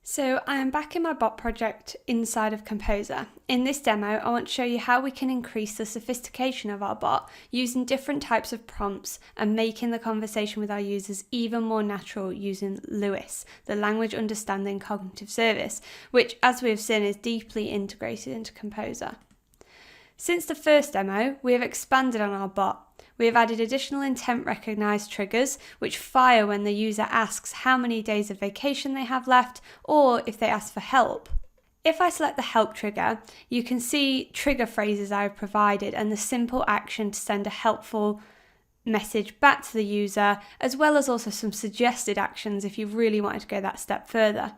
So I am back in my bot project inside of Composer. In this demo, I want to show you how we can increase the sophistication of our bot using different types of prompts and making the conversation with our users even more natural using LUIS, the Language Understanding Cognitive Service, which, as we have seen, is deeply integrated into Composer. Since the first demo, we have expanded on our bot. We have added additional intent recognized triggers, which fire when the user asks how many days of vacation they have left, or if they ask for help. If I select the help trigger, you can see trigger phrases I have provided and the simple action to send a helpful message back to the user, as well as also some suggested actions if you really wanted to go that step further.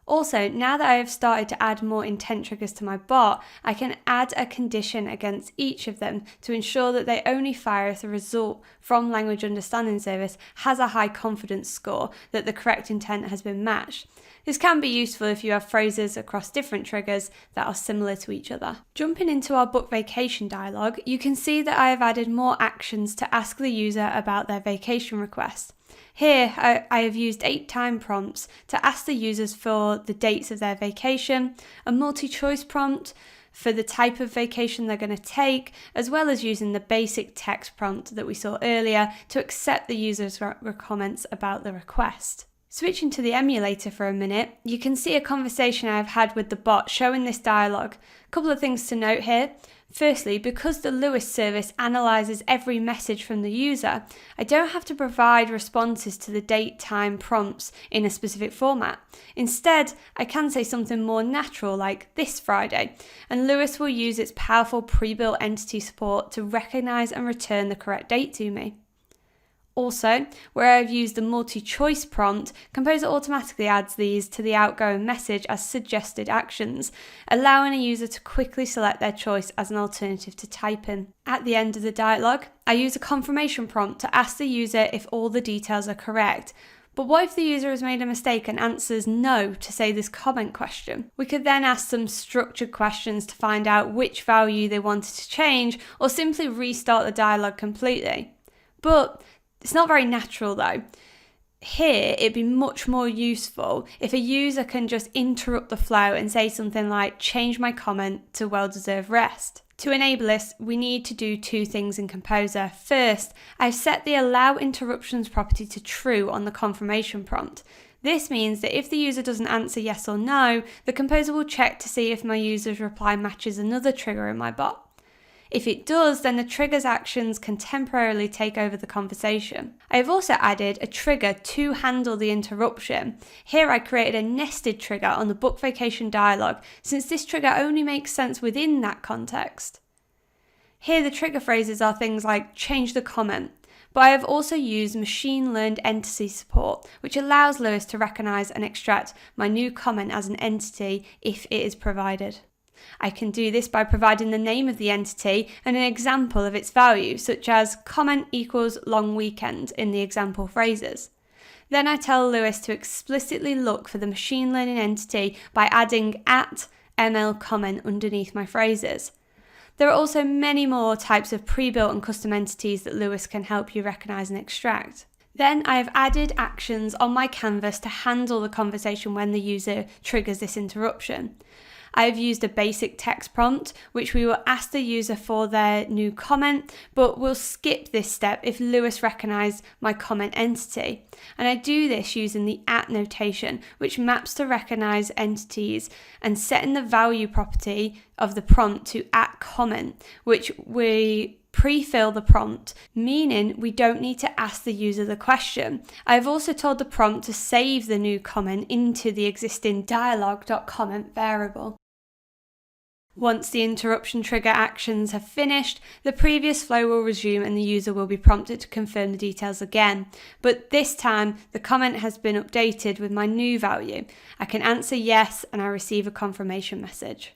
Also, now that I have started to add more intent triggers to my bot, I can add a condition against each of them to ensure that they only fire if the result from Language Understanding Service has a high confidence score that the correct intent has been matched. This can be useful if you have phrases across different triggers that are similar to each other. Jumping into our book vacation dialog, you can see that I have added more actions to ask the user about their vacation request. Here, I have used 8 time prompts to ask the users for the dates of their vacation, a multi-choice prompt for the type of vacation they're going to take, as well as using the basic text prompt that we saw earlier to accept the user's comments about the request. Switching to the emulator for a minute, you can see a conversation I've had with the bot showing this dialogue. A couple of things to note here. Firstly, because the LUIS service analyzes every message from the user, I don't have to provide responses to the date time prompts in a specific format. Instead, I can say something more natural like this Friday, and LUIS will use its powerful pre-built entity support to recognize and return the correct date to me. Also, where I've used the multi-choice prompt, Composer automatically adds these to the outgoing message as suggested actions, allowing a user to quickly select their choice as an alternative to typing. At the end of the dialogue, I use a confirmation prompt to ask the user if all the details are correct. But what if the user has made a mistake and answers no to, say, this comment question? We could then ask some structured questions to find out which value they wanted to change, or simply restart the dialogue completely. But it's not very natural though. Here, it'd be much more useful if a user can just interrupt the flow and say something like, change my comment to well-deserved rest. To enable this, we need to do 2 things in Composer. First, I've set the allow interruptions property to true on the confirmation prompt. This means that if the user doesn't answer yes or no, the Composer will check to see if my user's reply matches another trigger in my bot. If it does, then the trigger's actions can temporarily take over the conversation. I have also added a trigger to handle the interruption. Here I created a nested trigger on the book vacation dialog, since this trigger only makes sense within that context. Here the trigger phrases are things like change the comment, but I have also used machine learned entity support, which allows LUIS to recognize and extract my new comment as an entity if it is provided. I can do this by providing the name of the entity and an example of its value, such as comment equals long weekend in the example phrases. Then I tell LUIS to explicitly look for the machine learning entity by adding @ML comment underneath my phrases. There are also many more types of pre-built and custom entities that LUIS can help you recognize and extract. Then I have added actions on my canvas to handle the conversation when the user triggers this interruption. I have used a basic text prompt, which we will ask the user for their new comment, but we'll skip this step if LUIS recognises my comment entity. And I do this using the notation, which maps to recognize entities, and setting the value property of the prompt to @comment, which we pre-fill the prompt, meaning we don't need to ask the user the question. I have also told the prompt to save the new comment into the existing dialog.comment variable. Once the interruption trigger actions have finished, the previous flow will resume and the user will be prompted to confirm the details again. But this time, the comment has been updated with my new value. I can answer yes and I receive a confirmation message.